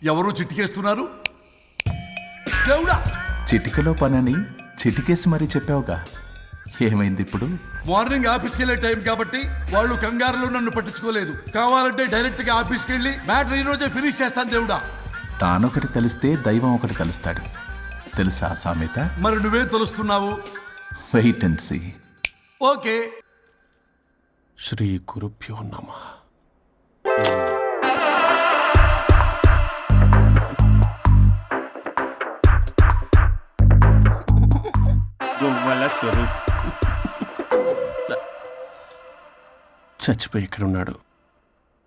ఎవరు చిటికేస్తున్నారు? దేవుడా! చిటికలో పనని చిటికేసి మరీ చెప్పావుగా, ఏమైంది ఇప్పుడు? మార్నింగ్ ఆఫీస్కి వెళ్ళే టైం కాబట్టి వాళ్ళు కంగారులో నన్ను పట్టించుకోలేదు. కావాలంటే డైరెక్ట్ గా ఆఫీస్కి వెళ్ళి మ్యాటర్ ఈ రోజే ఫినిష్ చేస్తాను దేవుడా. తానొకటి తెలిస్తే దైవం ఒకటి కలుస్తాడు, తెలుసా సామెత? మరి నువ్వేం తెలుస్తున్నావు? Wait and see. ఓకే. శ్రీ గురుభ్యో నమః. స్వరూప్ చచ్చిపోయి ఇక్కడ ఉన్నాడు,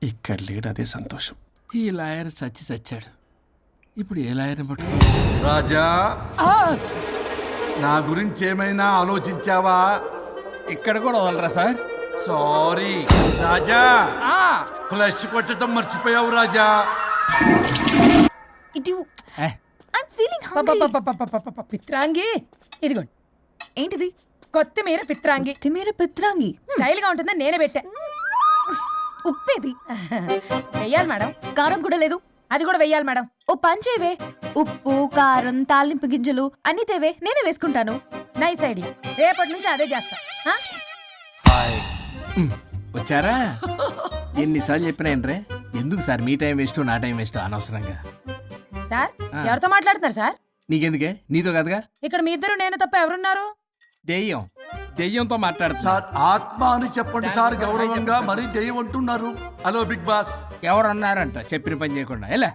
ఇక్కడ లేడు, అదే సంతోషం. ఈ లాయర్ చచ్చాడు. ఇప్పుడు ఏ లాయర్ని పట్టుకో? రాజా, నా గురించి ఏమైనా ఆలోచించావా? ఇక్కడ కూడా వదలరా సార్? సారీ రాజా, ఫ్లష్ కొట్టడం మర్చిపోయావు రాజా. పిత్రాంగి ఇదిగోండి. ఏంటిది? కొత్తిమీర పిత్రాంగి. పిత్రాంగి స్టైల్ గా ఉంటుందని నేనే పెట్టా. ఉప్పేది? వెయ్యాలి మేడం. కారం కూడా లేదు. అది కూడా వెయ్యాలి మేడం. ఓ పంచేవే, ఉప్పు కారం తాలింపు గింజలు అన్ని తేవే, నేనే వేసుకుంటాను. నైస్ ఐడియా, రేపటి నుంచి అదే చేస్తా. వచ్చారా? ఎన్నిసార్లు చెప్పినా ఏంట్రే, ఎందుకు సార్ మీ టైం వేస్ట్ నా టైం వేస్ట్ అనవసరంగా? సార్ ఎవరితో మాట్లాడుతున్నారు సార్? నీకెందుకే, నీతో కదగా. ఇక్కడ మీ ఇద్దరు నేను తప్ప ఎవరున్నారు? దెయ్యంతో మాట్లాడుతున్నా. సార్ ఆత్మ అని చెప్పండి సార్, గౌరవంగా. మరీ దెయ్యం అంటున్నారు. Hello Bigg Boss. ఎవరు అన్నారంట చెప్పిన పని చేయకుండా? ఎలా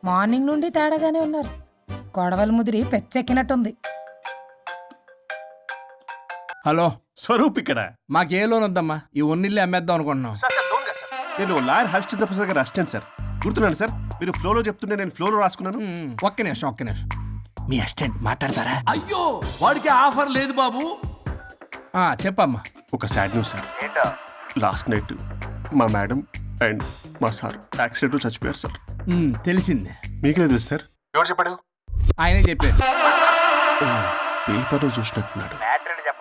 మార్నింగ్ నుండి తేడాగానే ఉన్నారు. గొడవల ముదిరి పెచ్చెక్కినట్టుంది. హలో స్వరూప్ ఇక్కడ. మాకే లోన్ వద్దమ్మా, ఈ ఒన్నిల్లు అమ్మేద్దాం అనుకుంటున్నాం. నేను లాయర్ హరిశ్చంద్ర ప్రసాద్ గారు అసిస్టెంట్ సార్. గుర్తున్నాను సార్, మీరు ఫ్లోలో చెప్తుంటే నేను ఫ్లోలో రాసుకున్నాను. ఒక్క నిమిషం. మీ అసిస్టెంట్ మాట్లాడతారా? అయ్యో, వాడికి ఆఫర్ లేదు బాబు. చెప్పమ్మా. ఒక sad news sir. Last night మా మేడం అండ్ మా సార్ యాక్సిడెంట్ చచ్చిపోయారు సార్. తెలిసిందే. మీకే తెలుసు సార్. ఎవరు చెప్పాడు? ఆయనే చెప్పారు. పేపర్లో చూసినట్టున్నాడు.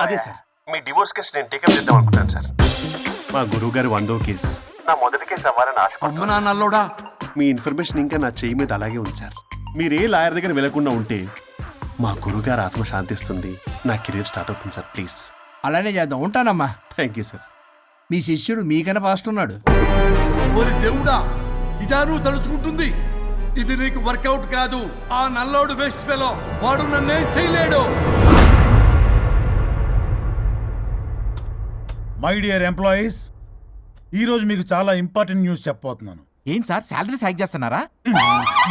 అదే సార్, మీ డివోర్స్ కేసు నేను టేకప్ చేద్దాం అనుకుంటాను సార్. మా గురువు గారి 100వ కేసు నా మొదటి కేసు అవ్వాలని ఆశ. అమ్మ నాన్నల్లోడా, మీ ఇన్ఫర్మేషన్ ఇంకా నా చెయ్యి మీద అలాగే ఉంచారు. మీరు ఏ లాయర్ దగ్గర వెళ్లకుండా ఉంటే మా గురువుగారు ఆత్మ శాంతిస్తుంది, నా కెరీర్ స్టార్ట్ అవుతుంది సార్. ప్లీజ్ అలానే చేద్దాం. ఉంటానమ్మా. Thank you sir. మీ శిష్యుడు మీకన్నా ఫాస్ట్ ఉన్నాడు. ఓరి దేవుడా, ఇదా నువ్వు తలుచుకుంటుంది? ఇది నీకు వర్కౌట్ కాదు. ఆ నల్లోడు వేస్ట్ ఫెలో, వాడు నన్నేం చేయలేడు. మై డియర్ ఎంప్లాయీస్, ఈరోజు మీకు చాలా ఇంపార్టెంట్ న్యూస్ చెప్పబోతున్నాను. ఏంటి సార్, శాలరీస్ హైక్ చేస్తున్నారా?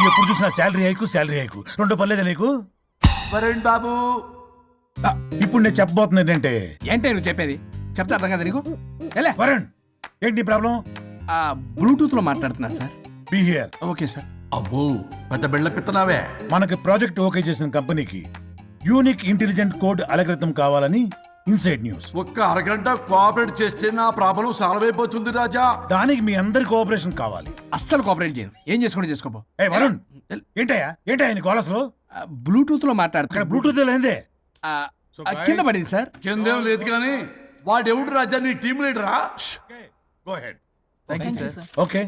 ఎప్పుడు చూసినా శాలరీ హైకు రెండు పర్లేదా నీకు? వరుణ్ బాబు, ఇప్పుడు నేను చెప్పబోతున్నా ఏంటంటే. ఏంటే నువ్వు చెప్పేది? చెప్తా అర్థం కదా నీకు? వరుణ్, ఏంటి నీ ప్రాబ్లం? బ్లూటూత్ లో మాట్లాడుతున్నా sir. Be here. Okay sir. అబ్బో, పెద్ద బిళ్ళ పిత్తనావే. మనకి ప్రాజెక్ట్ ఓకే చేసిన కంపెనీకి యూనిక్ ఇంటెలిజెంట్ కోడ్ అలకృతం కావాలని ఇన్సైడ్ న్యూస్. ఒక్క అరగంట కోఆపరేట్ చేస్తే నా ప్రాబ్లం సాల్వ్ అయిపోతుంది రాజా. దానికి మీ అందరి కోఆపరేషన్ కావాలి. అస్సలు కోఆపరేట్ చేయను. ఏం చేసుకోండి చేసుకోపో. ఏ వరుణ్, ఏంటయ్యా నీ గోలస్లో? బ్లూటూత్ లో ఇక్కడ మాట్లాడుతున్నా. బ్లూటూత్ లేదే. కింద పడింది సార్. కిందేం లేదు కానీ వాడెవడు రాజా, నీ టీం లీడరా? Go ahead. Sir. Okay.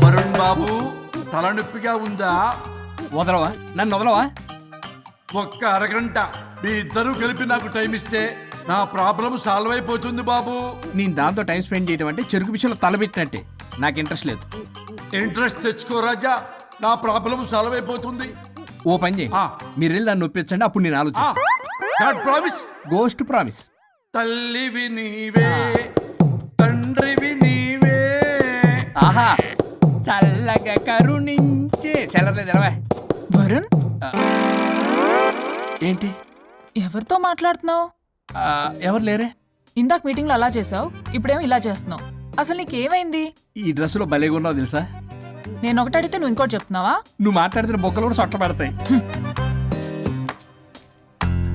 Varun బాబు, తలనొప్పిగా ఉందా? వదలవా, నన్ను వదలవా? ఒక్క అరగంట మీ ఇద్దరూ కలిపి నాకు టైం ఇస్తే నా ప్రాబ్లం సాల్వ్ అయిపోతుంది బాబు. నేను దాంతో టైం స్పెండ్ చేయడం అంటే చెరుకు విషయంలో తలబెట్టినట్టే. నాకు ఇంట్రెస్ట్ లేదు. ఇంట్రెస్ట్ తెచ్చుకో రాజా, నా ప్రాబ్లం సాల్వ్ అయిపోతుంది. ఓ పని చేయండి, మీరు వెళ్ళి దాన్ని నొప్పించండి, అప్పుడు నేను ఆలోచిస్తాను. ప్రామిస్. Ghost promise. తల్లివి నీవే, తండ్రివి నీవే. ఆహా, చల్లగా కరుణించే. చల్లలేదు ఎలవా. వరుణ్, ఏంటి ఎవరితో మాట్లాడుతున్నావు? ఎవరు లేరే? ఇందాక మీటింగ్ లో అలా చేసావు, ఇప్పుడేమో ఇలా చేస్తున్నావు. అసలు నీకేమైంది? ఈ డ్రెస్సులో భలేగా ఉన్నావు తెలుసా? నేను ఒకటి అడిగితే నువ్వు ఇంకోటి చెప్తున్నావా? నువ్వు మాట్లాడితే బొక్కలు కూడా సొట్ట పడతాయి.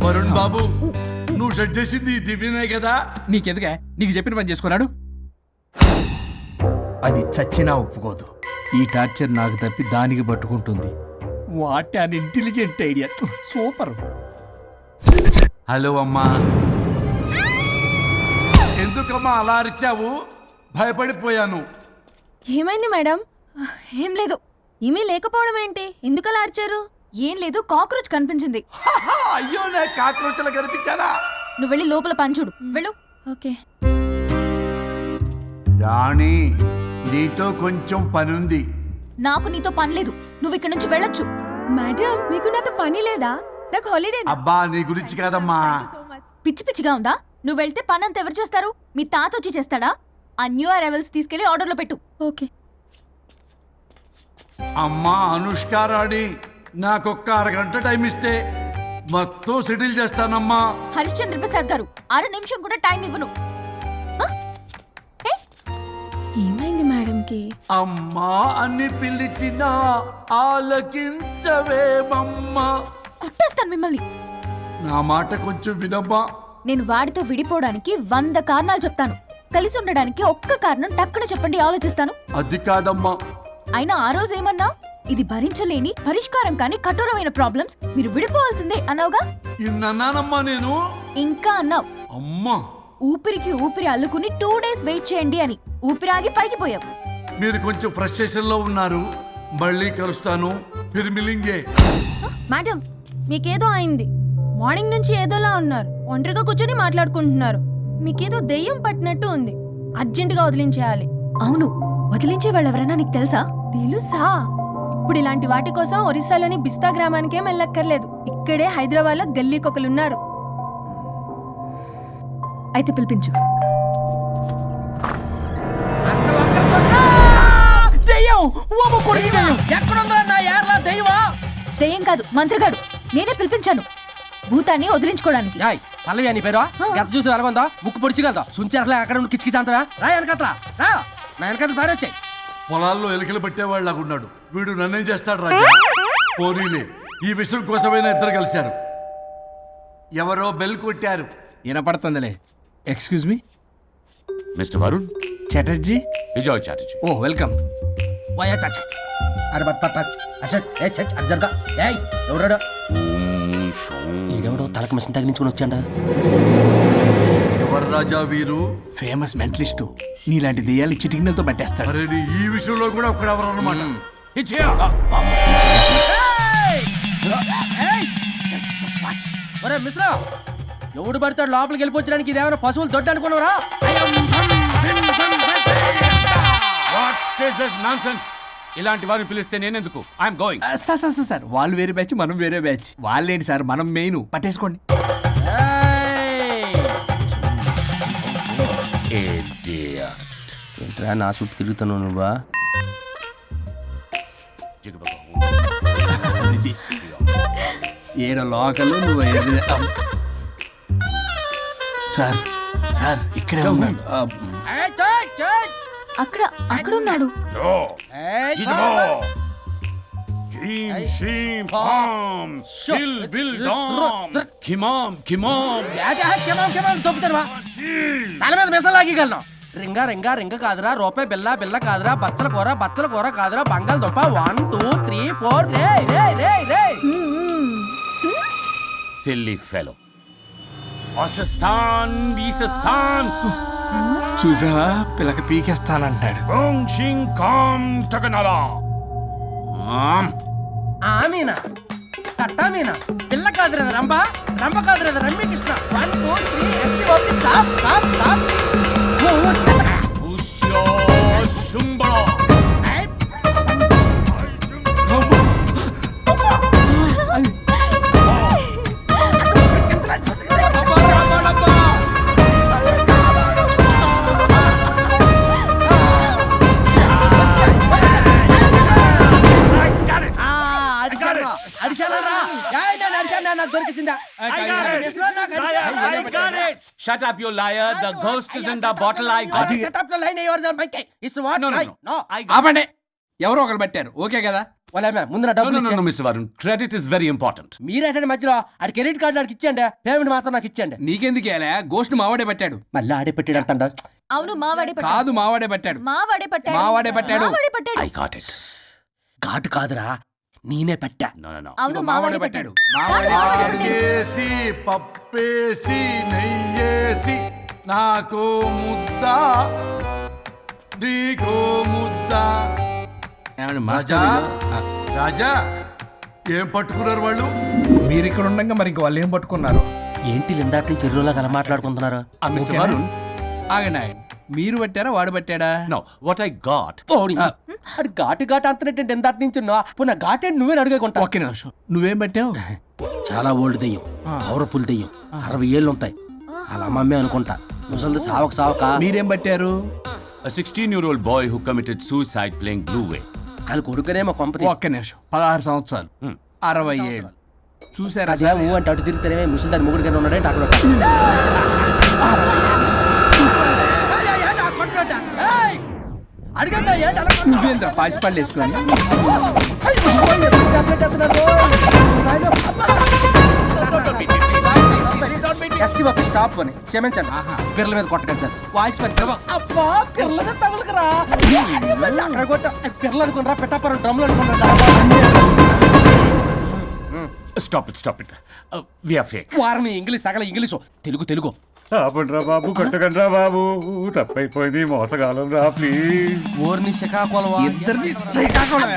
వరుణ్ బాబు, నువ్వు సెట్ చేసింది ఈ దివ్యనే కదా? నీకెందుకే, నీకు చెప్పిన పని చేసుకున్నాడు. అది చచ్చినా ఒప్పుకోదు. ఈ టార్చర్ నాకు తప్పి దానికి పట్టుకుంటుంది. What an intelligent idea. Super. Hello అమ్మా. ఎందుకమ్మా అలా అరిచావు? భయపడిపోయాను. ఏమైంది మేడం? ఏం లేదు. ఏమీ లేకపోవడం ఏంటి? ఎందుకలా అరిచారు? ఏం లేదు, కాక్రోచ్ కనిపించింది. అయ్యో, నా కాక్రోచ్లు కనిపించారా? నువ్వు వెళ్ళి లోపల పని చూడు. వెళ్ళు. ఓకే. రాణి, నీతో కొంచెం పనుంది. నాకు నీతో పని లేదు. నువ్వు ఇక్కడ నుంచి వెళ్ళొచ్చు. మేడం, మీకు నాతో పని లేదా? నాకు హాలిడే. అబ్బా, నీ గురించి కాదమ్మా. పిచ్చి పిచ్చిగా ఉందా? నువ్వు వెళ్తే పని అంతా ఎవరు చేస్తారు? మీ తాత వచ్చి చేస్తాడా? ఆ న్యూ అరైవల్స్ తీసుకెళ్లి ఆర్డర్లో పెట్టు. ఓకే. అమ్మా అనుష్క రాణి, నాకొక్క అరగంట టైం ఇస్తే మొత్తం సెటిల్ చేస్తానమ్మా. హరిశ్చంద్ర ప్రసాద్ గారు, 6 నిమిషం కూడా టైం ఇవ్వను. ఏమైంది మేడంకి? అమ్మా అని పిలిచినా ఆలకించవేమమ్మా. కుట్టేస్తాను మిమ్మల్ని. నా మాట కొంచెం వినమ్మా. నేను వాడితో విడిపోవడానికి 100 కారణాలు చెప్తాను. కలిసి ఉండడానికి ఒక్క కారణం టక్కున చెప్పండి, ఆలోచిస్తాను. అది కాదమ్మా. అయినా ఆ రోజు ఏమన్నా? ఇది భరించలేని, పరిష్కారం కాని కఠోరమైన ప్రాబ్లమ్స్, మీరు విడిపోవాల్సిందే అన్నావుగా. ఇన్నానమ్మా నేను. ఇంకా అన్నావు. అమ్మా, ఊపిరికి ఊపిరి అల్లుకుని 2 days వెయిట్ చేయండి అని. ఊపిరాగి పైకి పోయావు. మీరు కొంచెం ఫ్రస్ట్రేషన్ లో ఉన్నారు. మళ్ళీ కలుస్తాను. ఫిర్మిలింగే. మేడం, మీకేదో అయింది. మార్నింగ్ నుంచి ఏదోలా ఉన్నారు. ఒంటరిగా కూర్చొని మాట్లాడుకుంటున్నారు. మీకేదో దెయ్యం పట్టినట్టు ఉంది. అర్జెంటుగా వదిలించేయాలి. అవును, వదిలించే వాళ్ళెవరైనా నీకు తెలుసా? తెలుసా? ఇప్పుడు ఇలాంటి వాటి కోసం ఒరిస్సాలోని బిస్తా గ్రామానికేం వెళ్ళక్కర్లేదు. ఇక్కడే హైదరాబాద్ లో గల్లీకొకలున్నారు. అయితే పిలిపించు. దెయ్యం కాదు, మంత్రిగాడు. నేనే పిలిపించాను భూతాన్ని వదిలించుకోవడానికి. పల్లవి అని పేరు గత చూసి వెలగొందా ముక్కు పొడిచిగలదా సుంచరలే అక్కడ ఉండి కిచకిచ అంతవా రా వెనకత్రా రా నా వెనకత్ర భారీ వచ్చాయి. పొలాల్లో ఎలికలు పట్టేవాళ్ళగా ఉన్నాడు వీడు. నన్నేం చేస్తాడు రాజా? పోనీలే, ఈ విషయం కోసమైనా ఇద్దరు కలిశారు. ఎవరో బెల్ కొట్టారు. వినపడుతుందిలే. Excuse me, mister Varun Chatterjee. Vijay Chatterjee. Oh welcome. వాయా చాచా. అరే బట్ అసత్ ఏ సచ్ అర్జర్గా ఏయ్ ఎవరాడు? ఈడెవడో తలకు మిషన్ తగిలించుకుని వచ్చాడా? ఎవరు రాజా వీరు? Famous mentalist. నీలాంటి దెయ్యాలు చిటికినలతో పట్టేస్తాడు. అరే నీ ఈ విషయంలో కూడా ఒకడెవరు అన్నమాట. ఒరే మిశ్రా, ఎవడు పడతాడు లోపలికి వెళ్ళిపోవడానికి? ఇదేమైనా పశువులు దొడ్డు అనుకున్నారా? ఇలాంటి వారిని పిలిస్తే నేనెందుకు? I'm going. సార్ వాళ్ళు వేరే బ్యాచ్, మనం వేరే బ్యాచ్. వాళ్ళేంటి సార్, మనం మెయిన్. పట్టేసుకోండి. ఏంట్రా నా చుట్టూ తిరుగుతున్నావు నువ్వా? ఏడ లోకల్ నువ్వు. సార్ సార్ ఇక్కడే ఉన్నాడు. అక్కడ అక్కడ ఉన్నాడు. తల మీద మెసలాగలను. రింగా రింగా రింగ కాదురా, రూపాయి బిల్ల బిల్ల కాదురా, బచ్చల కూర కాదురా, బంగాళదుంప 1 2 3 4. రే రే రే రే సిల్లీ ఫెలో. ఈసస్థాన్ చూసావా, పిల్లకి పీకేస్తానంటాడు. ఆమీనా కట్టామీనా పిల్ల కాదురా రంభ, రంభ కాదురా Ramya Krishna. 1 2 3 stop stop stop. Shut up, you liar. The ghost is in the bottle. I got it. Shut up the line. Yours are my case. It's what? No. ఆపండి. ఎవరో ఒకరు పెట్టారు. ఓకే కదా? వాళ్ళ ముందు నా డబ్బులు No, Mr. Varun. Credit is very important. మీరేంటండి మధ్యలో? ఆడి క్రెడిట్ కార్డు నాకు ఇచ్చేయండి, పేమెంట్ మాత్రం నాకు ఇచ్చేయండి. నీకెందుకు ఇలా? గోస్ట్ మావాడే పెట్టాడు. మళ్ళీ ఆడే పెట్టాడు అంట. అవును, మావాడే పట్టాడు. కాదు, మావాడే పెట్టాడు. మావాడే పట్టాడు. మావాడే పట్టాడు. మావాడే పట్టాడు. I got it. ఘాటు కాదురా, నేనే పెట్టా. No. అవును, మావాడే పట్టాడు. ఆకేసి పప్పేసి నెయ్యేసి నాకు ముద్ద నీకు ముద్ద. రాజా రాజా ఏం పట్టుకున్నారు వాళ్ళు? మీరు ఇక్కడ ఉండగా మరి ఇంక వాళ్ళు ఏం పట్టుకున్నారు? ఏంటి ఇందాక చెరువులా కల మాట్లాడుకుంటున్నారు? Mr. Varun. ఆగండి మీరు పట్టారా వాడు పట్టాడా? No, what I got. అది ఘాటు ఘాటు అంతనేటంటే ఎంత నుంచి నా ఘాటే నువ్వే అడుగుకుంటా. ఒకే నిమిషం, నువ్వేం పట్టావు? చాలా ఓల్డ్ దెయ్యం, పవర్ఫుల్ దెయ్యం, 60 ఏళ్ళు ఉంటాయి. అలా అమ్మమ్మే అనుకుంటా. ముసలిది సావక మీరేం పట్టారు? A 16-year-old boy who committed suicide playing Blue Whale. వాళ్ళ కొడుకునేమో కొంపతి. ఒక్క నిమిషం, 16 సంవత్సరాలు, 60 ఏళ్ళు చూసారా? అదే ఊ అంటే అటు తిరుగుతానే ముసలి దాని ముగ్గురు కింద ఉన్నాడే అక్కడ. నువ్వేంద్ర పాసిపళ్ళు వేసుకొని స్టాప్ అని క్షమించండి. పిల్లల మీద కొట్టకండి సార్. వాయిస్ అబ్బా పిల్లల మీద తగులుకురా. అక్కడ కొట్ట పిల్లలు అనుకున్నారా? పెట్టాపరం డ్రమ్లు అనుకున్నారా? Stop it. We are fake. వారిని ఇంగ్లీష్ తగల ఇంగ్లీషు తెలుగు ఆపండ్రా బాబు, కొట్టకండ్రా బాబు, తప్పైపోయింది, మోసగాలం రా ప్లీజ్. ఊరిని శ్రీకాకుళం ఇద్దరిని శ్రీకాకుళం